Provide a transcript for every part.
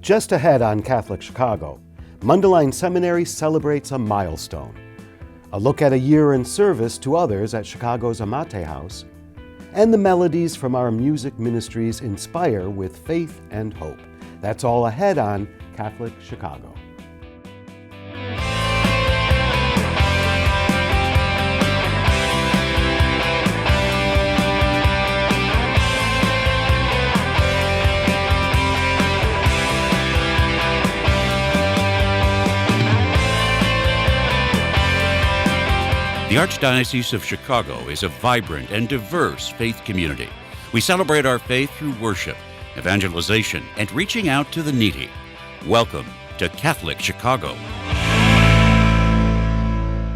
Just ahead on Catholic Chicago, Mundelein Seminary celebrates a milestone. A look at a year in service to others at Chicago's AMATE House, and the melodies from our music ministries inspire with faith and hope. That's all ahead on Catholic Chicago. The Archdiocese of Chicago is a vibrant and diverse faith community. We celebrate our faith through worship, evangelization, and reaching out to the needy. Welcome to Catholic Chicago.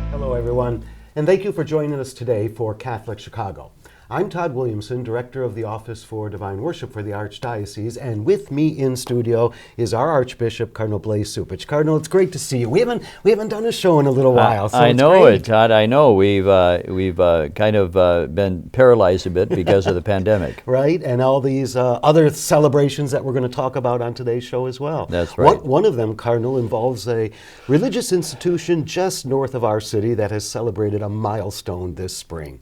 Hello, everyone, and thank you for joining us today for Catholic Chicago. I'm Todd Williamson, Director of the Office for Divine Worship for the Archdiocese, and with me in studio is our Archbishop, Cardinal Blaise Cupich. Cardinal, it's great to see you. We haven't done a show in a little while, so I it's know great. it, Todd. I know we've kind of been paralyzed a bit because of the pandemic. Right, and all these other celebrations that we're going to talk about on today's show as well. That's right. One of them, Cardinal, involves a religious institution just north of our city that has celebrated a milestone this spring.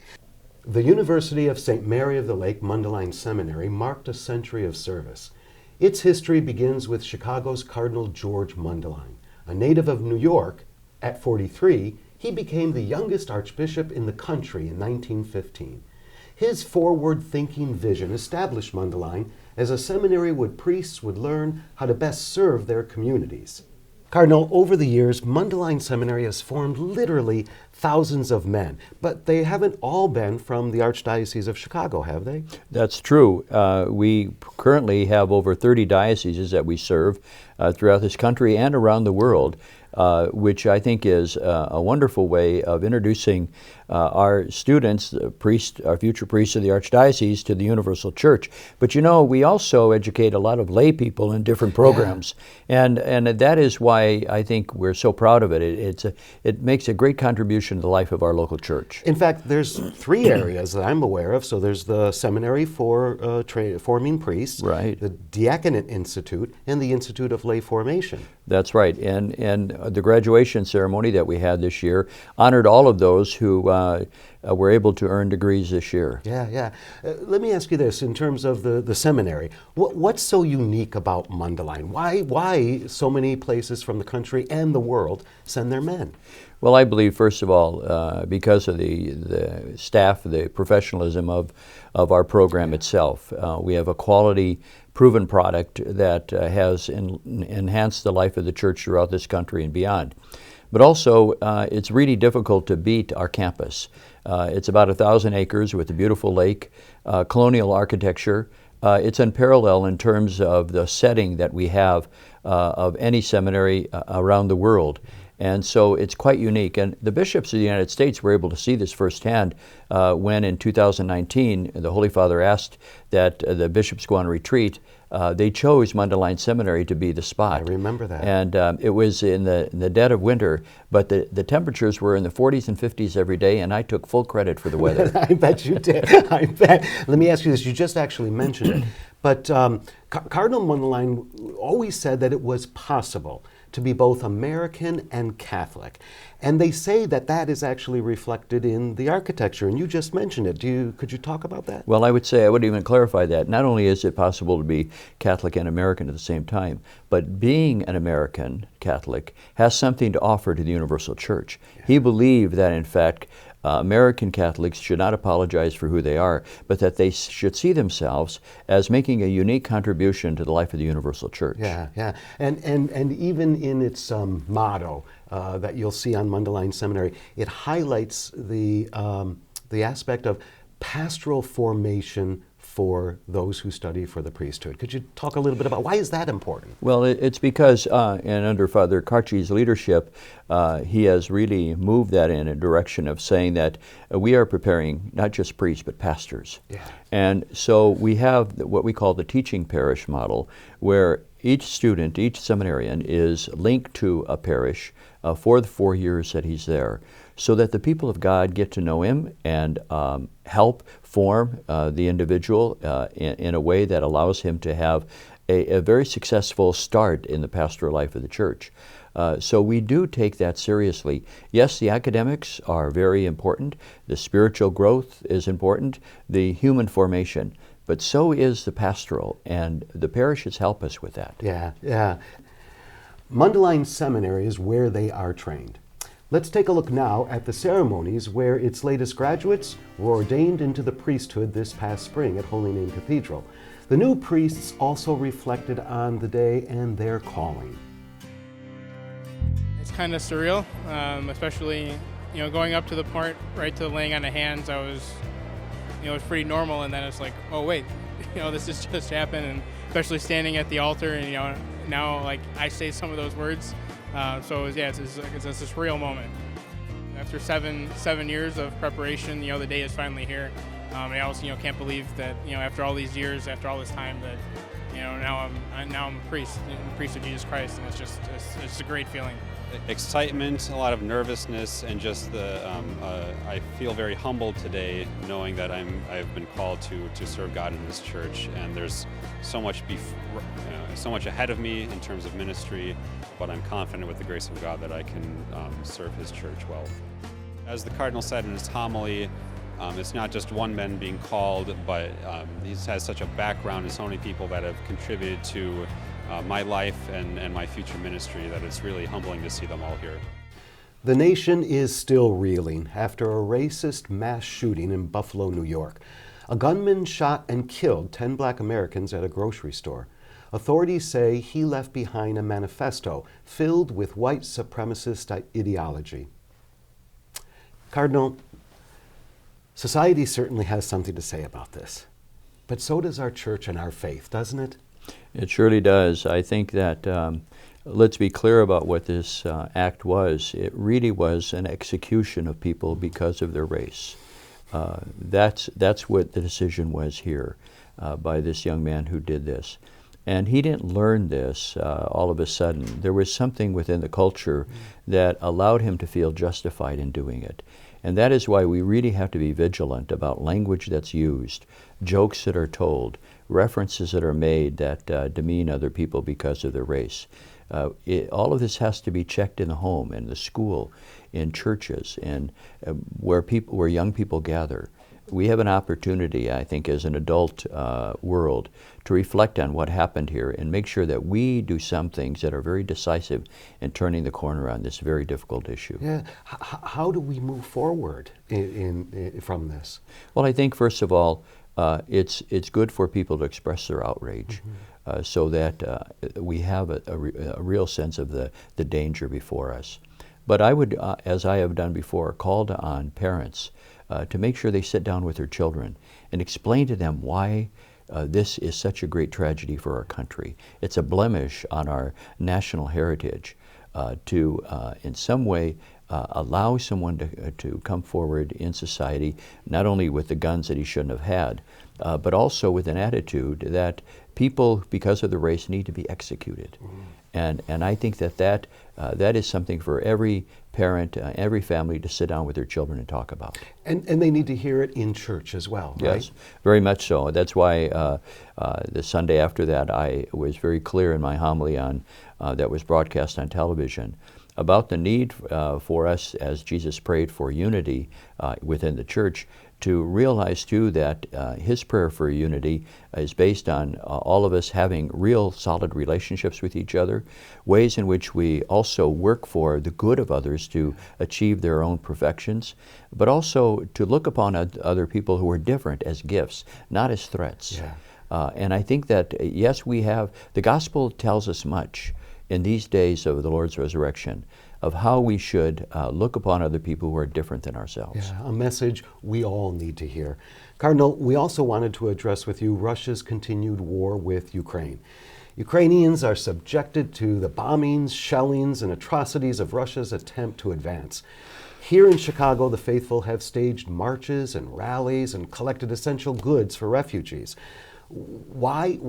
The University of St. Mary of the Lake Mundelein Seminary marked a century of service. Its history begins with Chicago's Cardinal George Mundelein. A native of New York, at 43, he became the youngest archbishop in the country in 1915. His forward-thinking vision established Mundelein as a seminary where priests would learn how to best serve their communities. Cardinal, over the years, Mundelein Seminary has formed literally thousands of men, but they haven't all been from the Archdiocese of Chicago, have they? That's true. We currently have over 30 dioceses that we serve throughout this country and around the world, which I think is a wonderful way of introducing our students, our future priests of the Archdiocese, to the Universal Church. But you know, we also educate a lot of lay people in different programs, and that is why I think we're so proud of it. It makes a great contribution to the life of our local church. In fact, there's three areas that I'm aware of. So there's the seminary for forming priests, right, the Diaconate Institute, and the Institute of Lay Formation. That's right, and the graduation ceremony that we had this year honored all of those who were able to earn degrees this year. Yeah. Let me ask you this, in terms of the seminary, what's so unique about Mundelein? Why so many places from the country and the world send their men? Well, I believe, first of all, because of the staff, the professionalism of our program itself. We have a quality, proven product that has enhanced the life of the church throughout this country and beyond. But also, it's really difficult to beat our campus. It's about 1,000 acres with a beautiful lake, colonial architecture. It's unparalleled in terms of the setting that we have of any seminary around the world. And so it's quite unique. And the bishops of the United States were able to see this firsthand when in 2019 the Holy Father asked that the bishops go on retreat. They chose Mundelein Seminary to be the spot. I remember that. And it was in the dead of winter, but the temperatures were in the 40s and 50s every day, and I took full credit for the weather. I bet you did. I bet. Let me ask you this. You just actually mentioned it. But Cardinal Mundelein always said that it was possible to be both American and Catholic. And they say that is actually reflected in the architecture, and you just mentioned it. Could you talk about that? Well, I would even clarify that. Not only is it possible to be Catholic and American at the same time, but being an American Catholic has something to offer to the Universal Church. Yeah. He believed that, in fact, American Catholics should not apologize for who they are, but that they should see themselves as making a unique contribution to the life of the Universal Church. Yeah. And even in its motto that you'll see on Mundelein Seminary, it highlights the aspect of pastoral formation for those who study for the priesthood. Could you talk a little bit about why is that important? Well, it's because, and under Father Carci's leadership, he has really moved that in a direction of saying that we are preparing not just priests, but pastors. Yeah. And so we have what we call the teaching parish model, where each student, each seminarian is linked to a parish for the 4 years that he's there, so that the people of God get to know him and help form the individual in a way that allows him to have a very successful start in the pastoral life of the church. So we do take that seriously. Yes, the academics are very important. The spiritual growth is important. The human formation. But so is the pastoral, and the parishes help us with that. Yeah. Mundelein Seminary is where they are trained. Let's take a look now at the ceremonies where its latest graduates were ordained into the priesthood this past spring at Holy Name Cathedral. The new priests also reflected on the day and their calling. It's kind of surreal, especially going up to the part right to the laying on of hands. I was, it was pretty normal, and then it's like, oh wait, this has just happened, and especially standing at the altar, and now like I say some of those words. So it's a surreal moment. After seven years of preparation, the day is finally here. I also can't believe that after all these years, after all this time, that now I'm a priest of Jesus Christ, and it's a great feeling. Excitement, a lot of nervousness, and just I feel very humbled today, knowing that I've been called to serve God in this church, and there's so much ahead of me in terms of ministry, but I'm confident with the grace of God that I can serve His church well. As the Cardinal said in his homily, it's not just one man being called, but he has such a background and so many people that have contributed to my life and my future ministry that it's really humbling to see them all here. The nation is still reeling after a racist mass shooting in Buffalo, New York. A gunman shot and killed 10 black Americans at a grocery store. Authorities say he left behind a manifesto filled with white supremacist ideology. Cardinal, society certainly has something to say about this, but so does our church and our faith, doesn't it? It surely does. I think that let's be clear about what this act was. It really was an execution of people because of their race. That's what the decision was here by this young man who did this. And he didn't learn this all of a sudden. There was something within the culture that allowed him to feel justified in doing it. And that is why we really have to be vigilant about language that's used, jokes that are told, references that are made that demean other people because of their race. All of this has to be checked in the home, in the school, in churches, and where young people gather. We have an opportunity, I think, as an adult world to reflect on what happened here and make sure that we do some things that are very decisive in turning the corner on this very difficult issue. Yeah. How do we move forward from this? Well, I think, first of all, it's good for people to express their outrage so that we have a real sense of the danger before us. But I would, as I have done before, call on parents to make sure they sit down with their children and explain to them why this is such a great tragedy for our country. It's a blemish on our national heritage to, in some way, allow someone to come forward in society, not only with the guns that he shouldn't have had, but also with an attitude that people, because of the race, need to be executed. And I think that is something for every parent, every family to sit down with their children and talk about. And they need to hear it in church as well, right? Yes, very much so. That's why the Sunday after that I was very clear in my homily that was broadcast on television about the need for us, as Jesus prayed for unity within the church, to realize too that his prayer for unity is based on all of us having real solid relationships with each other, ways in which we also work for the good of others to achieve their own perfections, but also to look upon other people who are different as gifts, not as threats. Yeah. And I think that, yes, the gospel tells us much in these days of the Lord's resurrection of how we should look upon other people who are different than ourselves. Yeah, a message we all need to hear. Cardinal, we also wanted to address with you Russia's continued war with Ukraine. Ukrainians are subjected to the bombings, shellings, and atrocities of Russia's attempt to advance. Here in Chicago, the faithful have staged marches and rallies and collected essential goods for refugees. Why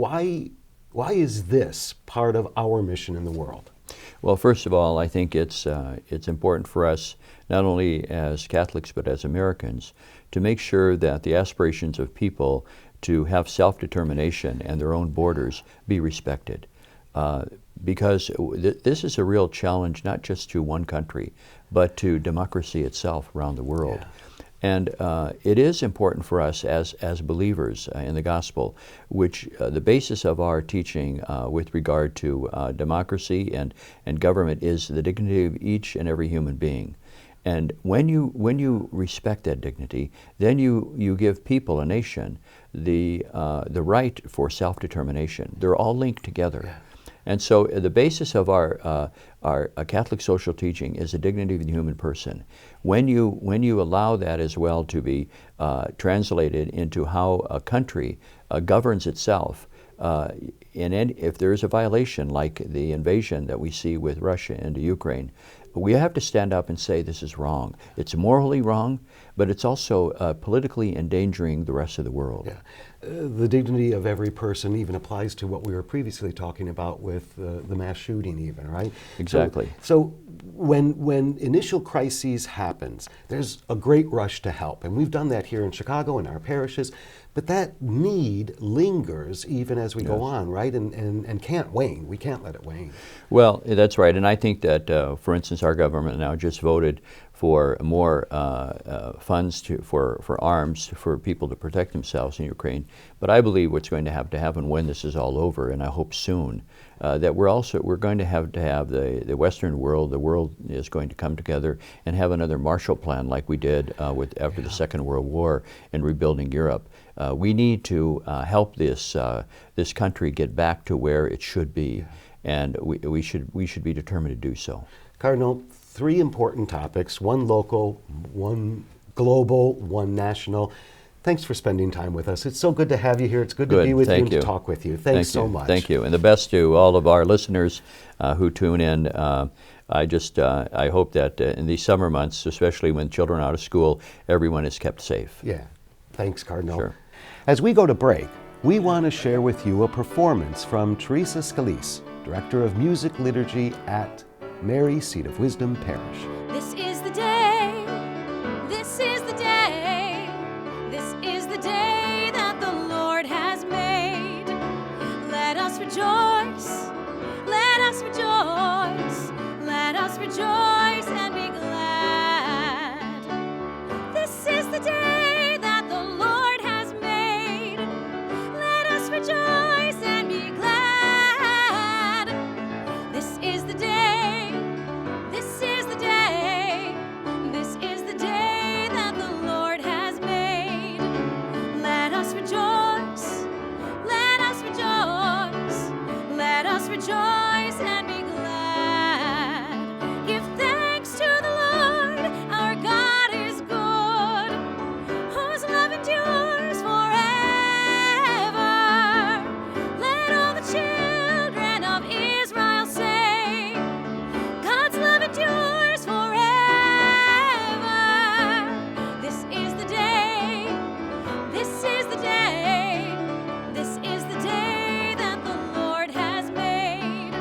is this part of our mission in the world? Well, first of all, I think it's important for us, not only as Catholics but as Americans, to make sure that the aspirations of people to have self-determination and their own borders be respected. Because this is a real challenge not just to one country, but to democracy itself around the world. Yeah. And it is important for us as believers in the gospel, which the basis of our teaching with regard to democracy and government is the dignity of each and every human being. And when you respect that dignity, then you give people, a nation, the right for self-determination. They're all linked together. Yeah. And so the basis of our Catholic social teaching is the dignity of the human person. When you allow that as well to be translated into how a country governs itself, if there is a violation like the invasion that we see with Russia into Ukraine, we have to stand up and say this is wrong. It's morally wrong, but it's also politically endangering the rest of the world. Yeah. The dignity of every person even applies to what we were previously talking about with the mass shooting even, right? Exactly. So when initial crises happens, there's a great rush to help. And we've done that here in Chicago in our parishes. But that need lingers even as we go on, right? And can't wane. We can't let it wane. Well, that's right. And I think that, for instance, our government now just voted for more funds for arms for people to protect themselves in Ukraine. But I believe what's going to happen when this is all over, and I hope soon, that we're going to have the Western world, the world is going to come together and have another Marshall Plan like we did after the Second World War in rebuilding Europe. We need to help this country get back to where it should be, and we should be determined to do so. Cardinal, 3 important topics: one local, one global, one national. Thanks for spending time with us. It's so good to have you here. It's good to be with you and to talk with you. Thanks so much. Thank you, and the best to all of our listeners who tune in. I hope that in these summer months, especially when children are out of school, everyone is kept safe. Yeah. Thanks, Cardinal. Sure. As we go to break, we want to share with you a performance from Teresa Scalise, Director of Music Liturgy at Mary Seat of Wisdom Parish. This is the day, this is the day, this is the day that the Lord has made. Let us rejoice, let us rejoice, let us rejoice and be glad. This is the day that the Lord has made. Let us rejoice and be glad. This is the day, this is the day, this is the day that the Lord has made. Let us rejoice, let us rejoice, let us rejoice and be glad. Give thanks to the Lord, our God is good, whose love endures forever. Let all the children of Israel say, God's love endures forever. This is the day, this is the day, this is the day that the Lord has made.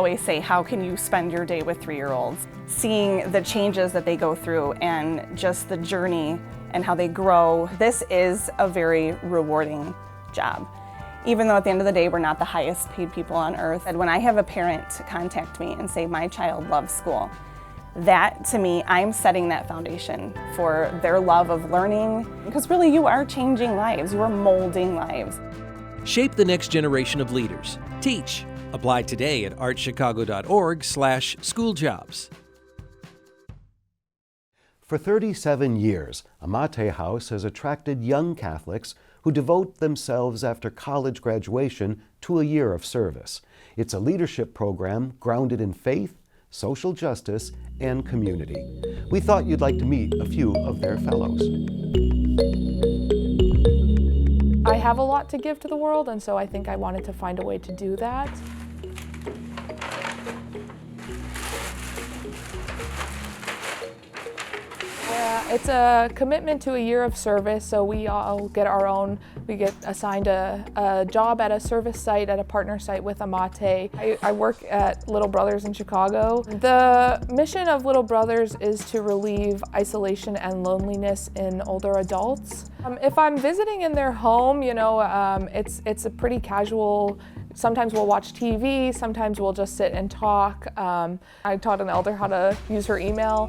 always say, how can you spend your day with 3-year-olds? Seeing the changes that they go through and just the journey and how they grow, this is a very rewarding job. Even though at the end of the day, we're not the highest paid people on earth. And when I have a parent contact me and say, my child loves school, that to me, I'm setting that foundation for their love of learning, because really you are changing lives, you are molding lives. Shape the next generation of leaders. Teach. Apply today at archchicago.org/schooljobs. For 37 years, AMATE House has attracted young Catholics who devote themselves after college graduation to a year of service. It's a leadership program grounded in faith, social justice, and community. We thought you'd like to meet a few of their fellows. I have a lot to give to the world, and so I think I wanted to find a way to do that. It's a commitment to a year of service, so we all get we get assigned a job at a service site, at a partner site with AMATE. I work at Little Brothers in Chicago. The mission of Little Brothers is to relieve isolation and loneliness in older adults. If I'm visiting in their home, it's a pretty casual. Sometimes we'll watch TV, sometimes we'll just sit and talk. I taught an elder how to use her email.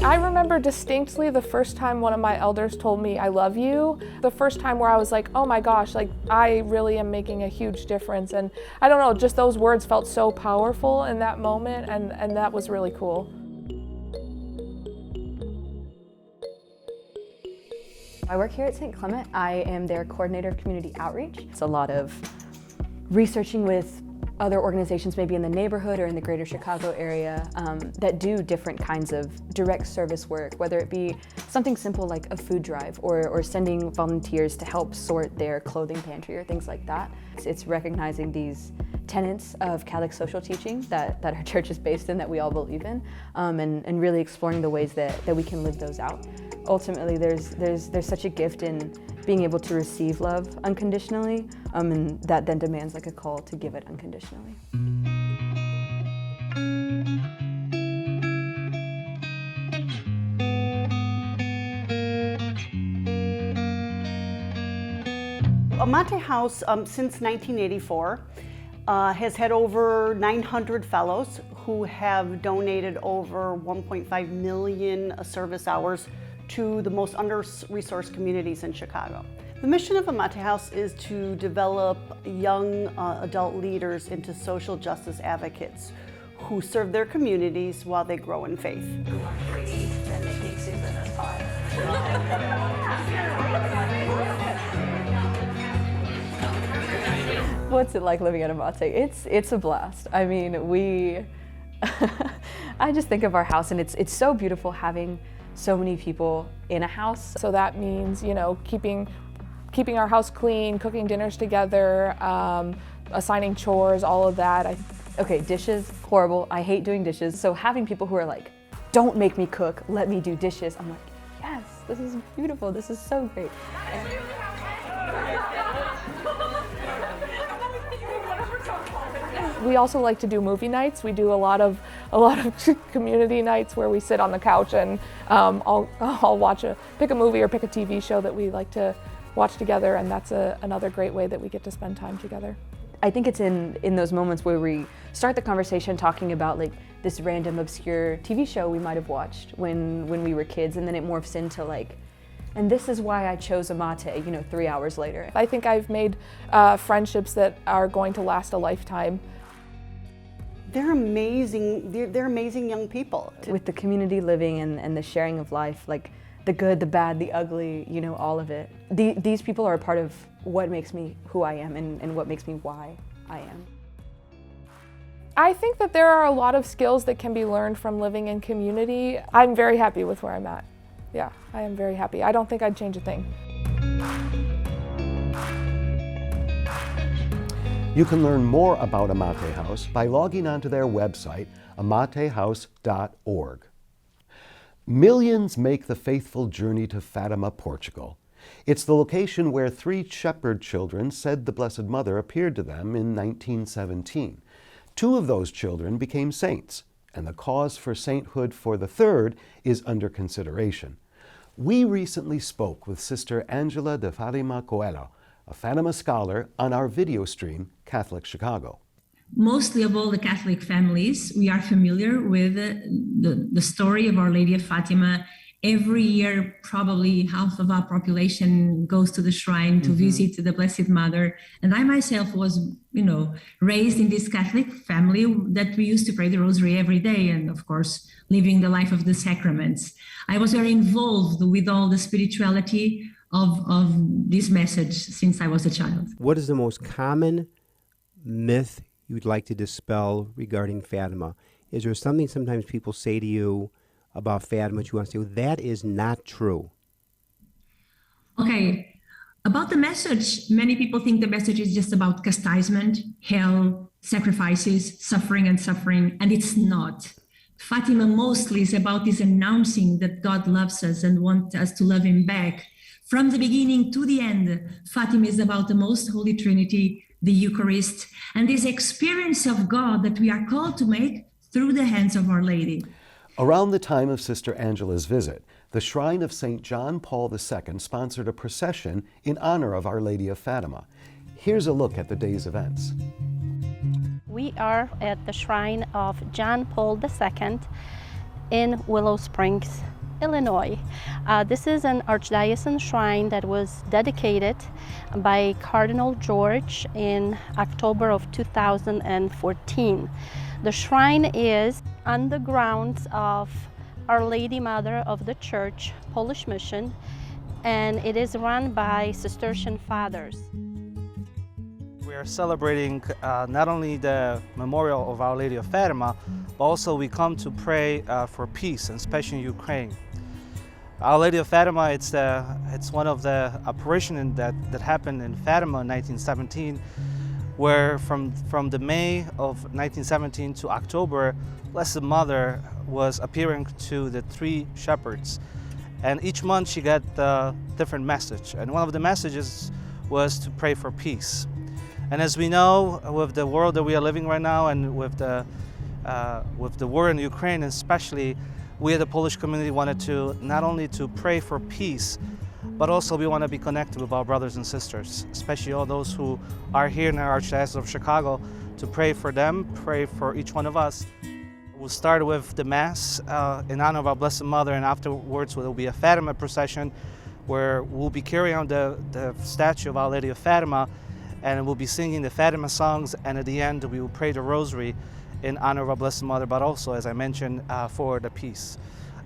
I remember distinctly the first time one of my elders told me, I love you. The first time where I was like, oh my gosh, I really am making a huge difference. And I don't know, just those words felt so powerful in that moment, and that was really cool. I work here at St. Clement. I am their coordinator of community outreach. It's a lot of researching with other organizations maybe in the neighborhood or in the greater Chicago area that do different kinds of direct service work, whether it be something simple like a food drive or sending volunteers to help sort their clothing pantry or things like that. It's recognizing these tenets of Catholic social teaching that our church is based in, that we all believe in, and really exploring the ways that we can live those out. Ultimately, there's such a gift in being able to receive love unconditionally, and that then demands a call to give it unconditionally. AMATE House, since 1984, has had over 900 fellows who have donated over 1.5 million service hours to the most under-resourced communities in Chicago. The mission of AMATE House is to develop young adult leaders into social justice advocates who serve their communities while they grow in faith. What's it like living at AMATE? It's a blast. I mean, I just think of our house, and it's so beautiful having so many people in a house. So that means, keeping our house clean, cooking dinners together, assigning chores, all of that. Okay, dishes, horrible. I hate doing dishes. So having people who are like, don't make me cook, let me do dishes. I'm like, yes, this is beautiful. This is so great. We also like to do movie nights. We do a lot of community nights where we sit on the couch and I'll pick a movie or pick a TV show that we like to watch together, and that's another great way that we get to spend time together. I think it's in those moments where we start the conversation talking about this random obscure TV show we might have watched when we were kids, and then it morphs into and this is why I chose AMATE, 3 hours later. I think I've made friendships that are going to last a lifetime. They're amazing. They're amazing young people. With the community living and the sharing of life, the good, the bad, the ugly, all of it. These people are a part of what makes me who I am and what makes me why I am. I think that there are a lot of skills that can be learned from living in community. I'm very happy with where I'm at. Yeah, I am very happy. I don't think I'd change a thing. You can learn more about AMATE House by logging onto their website, amatehouse.org. Millions make the faithful journey to Fatima, Portugal. It's the location where 3 shepherd children said the Blessed Mother appeared to them in 1917. 2 of those children became saints, and the cause for sainthood for the 3rd is under consideration. We recently spoke with Sister Angela de Fatima Coelho, a Fatima scholar, on our video stream, Catholic Chicago. Mostly of all the Catholic families, we are familiar with the story of Our Lady of Fatima. Every year, probably half of our population goes to the shrine to visit the Blessed Mother. And I myself was, raised in this Catholic family that we used to pray the rosary every day and, of course, living the life of the sacraments. I was very involved with all the spirituality of this message since I was a child. What is the most common myth you would like to dispel regarding Fatima? Is there something sometimes people say to you about Fatima that you want to say, well, that is not true? Okay. About the message, many people think the message is just about chastisement, hell, sacrifices, suffering, and it's not. Fatima mostly is about this announcing that God loves us and wants us to love him back. From the beginning to the end, Fatima is about the Most Holy Trinity, the Eucharist, and this experience of God that we are called to make through the hands of Our Lady. Around the time of Sister Angela's visit, the Shrine of St. John Paul II sponsored a procession in honor of Our Lady of Fatima. Here's a look at the day's events. We are at the Shrine of John Paul II in Willow Springs, Illinois. This is an archdiocesan shrine that was dedicated by Cardinal George in October of 2014. The shrine is on the grounds of Our Lady Mother of the Church, Polish Mission, and it is run by Cistercian fathers. We are celebrating not only the memorial of Our Lady of Fatima, but also we come to pray for peace, and especially in Ukraine. Our Lady of Fatima, it's one of the apparitions that happened in Fatima in 1917, where from the May of 1917 to October, Blessed Mother was appearing to the 3 shepherds. And each month she got a different message. And one of the messages was to pray for peace. And as we know, with the world that we are living right now and with the war in Ukraine especially, we at the Polish community wanted to not only to pray for peace, but also we want to be connected with our brothers and sisters, especially all those who are here in our Archdiocese of Chicago, to pray for them, pray for each one of us. We'll start with the Mass in honor of our Blessed Mother, and afterwards there will be a Fatima procession where we'll be carrying on the statue of Our Lady of Fatima, and we'll be singing the Fatima songs, and at the end we will pray the Rosary in honor of our Blessed Mother, but also, as I mentioned, for the peace,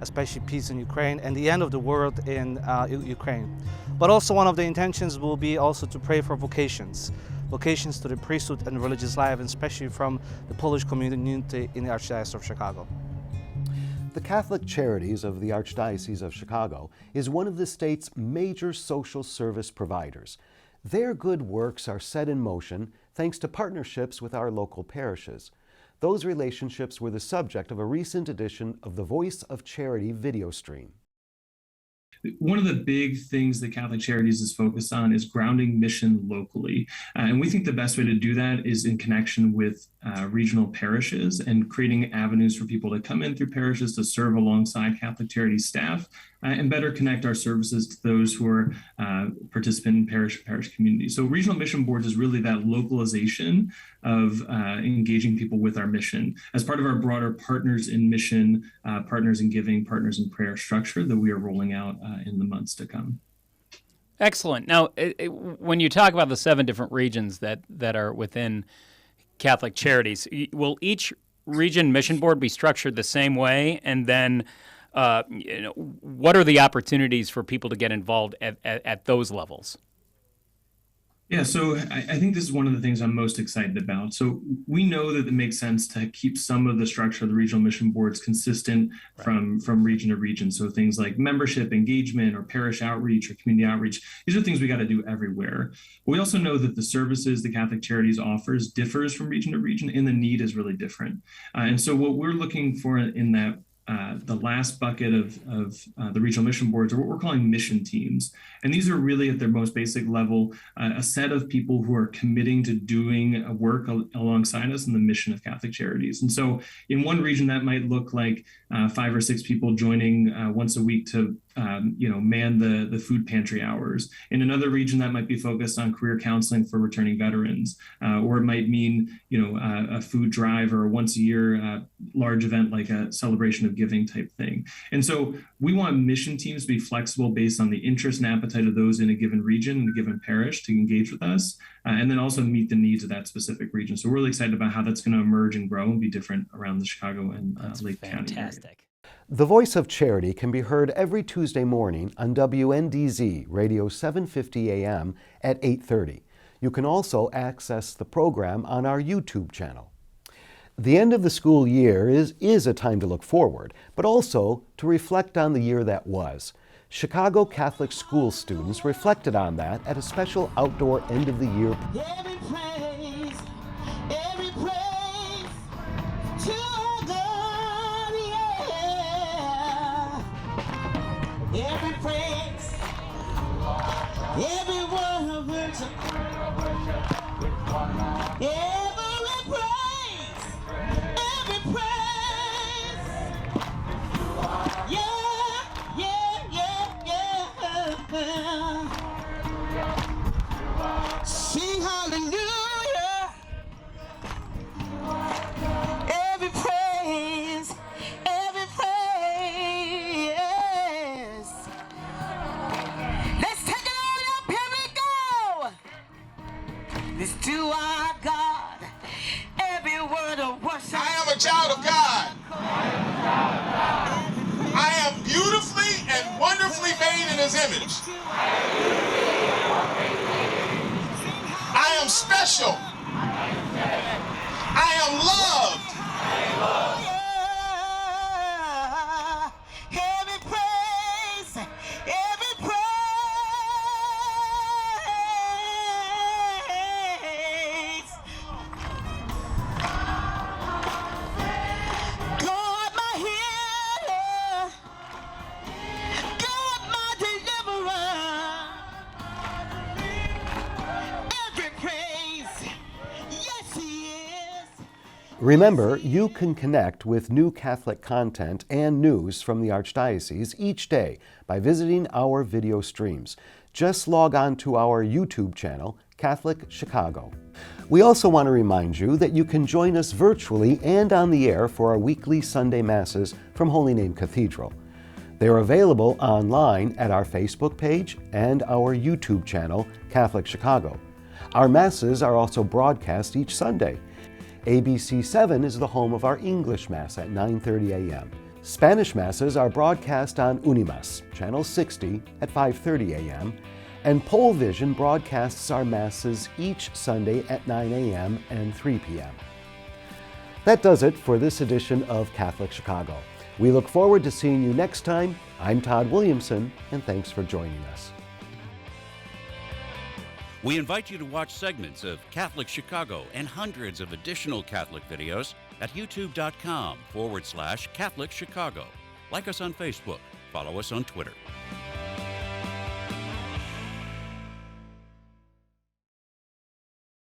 especially peace in Ukraine and the end of the world in Ukraine. But also one of the intentions will be also to pray for vocations to the priesthood and religious life, and especially from the Polish community in the Archdiocese of Chicago. The Catholic Charities of the Archdiocese of Chicago is one of the state's major social service providers. Their good works are set in motion thanks to partnerships with our local parishes. Those relationships were the subject of a recent edition of the Voice of Charity video stream. One of the big things that Catholic Charities is focused on is grounding mission locally. And we think the best way to do that is in connection with regional parishes and creating avenues for people to come in through parishes to serve alongside Catholic Charities staff and better connect our services to those who are participant in parish communities. So regional mission boards is really that localization of engaging people with our mission as part of our broader Partners in Mission, Partners in Giving, Partners in Prayer structure that we are rolling out in the months to come. Excellent. Now, when you talk about the 7 different regions that are within Catholic Charities, will each region mission board be structured the same way? And then what are the opportunities for people to get involved at those levels? Yeah, so I think this is one of the things I'm most excited about. So we know that it makes sense to keep some of the structure of the regional mission boards consistent from region to region. So things like membership, engagement, or parish outreach or community outreach, these are things we got to do everywhere. But we also know that the services the Catholic Charities offers differs from region to region, and the need is really different. And so what we're looking for in that the last bucket of the regional mission boards are what we're calling mission teams. And these are really at their most basic level, a set of people who are committing to doing work alongside us in the mission of Catholic Charities. And so in one region that might look like 5 or 6 people joining once a week to man the food pantry hours. In another region that might be focused on career counseling for returning veterans, or it might mean a food drive or a once a year large event like a celebration of giving type thing. And so we want mission teams to be flexible based on the interest and appetite of those in a given region and a given parish to engage with us, and then also meet the needs of that specific region. So we're really excited about how that's going to emerge and grow and be different around the Chicago and Lake County area. The Voice of Charity can be heard every Tuesday morning on WNDZ Radio 750 AM at 8:30. You can also access the program on our YouTube channel. The end of the school year is a time to look forward, but also to reflect on the year that was. Chicago Catholic school students reflected on that at a special outdoor end of the year. Every praise to God, yeah. Every praise, every word of worship, every praise, yeah. Sing hallelujah. Every praise, every praise. Let's take it all up. Here we go. Let's do our God. Every word of worship. I am a child of God. I am beautifully and wonderfully made in His image. I am special. I am loved. Every praise, every praise. God, my healer. God, my deliverer. Every praise, yes, He is. Remember, you can connect with new Catholic content and news from the Archdiocese each day by visiting our video streams. Just log on to our YouTube channel, Catholic Chicago. We also want to remind you that you can join us virtually and on the air for our weekly Sunday Masses from Holy Name Cathedral. They are available online at our Facebook page and our YouTube channel, Catholic Chicago. Our Masses are also broadcast each Sunday. ABC 7 is the home of our English Mass at 9:30 a.m. Spanish Masses are broadcast on Unimas, Channel 60 at 5:30 a.m. And Pole Vision broadcasts our Masses each Sunday at 9 a.m. and 3 p.m. That does it for this edition of Catholic Chicago. We look forward to seeing you next time. I'm Todd Williamson, and thanks for joining us. We invite you to watch segments of Catholic Chicago and hundreds of additional Catholic videos at youtube.com/Catholic Chicago. Like us on Facebook. Follow us on Twitter.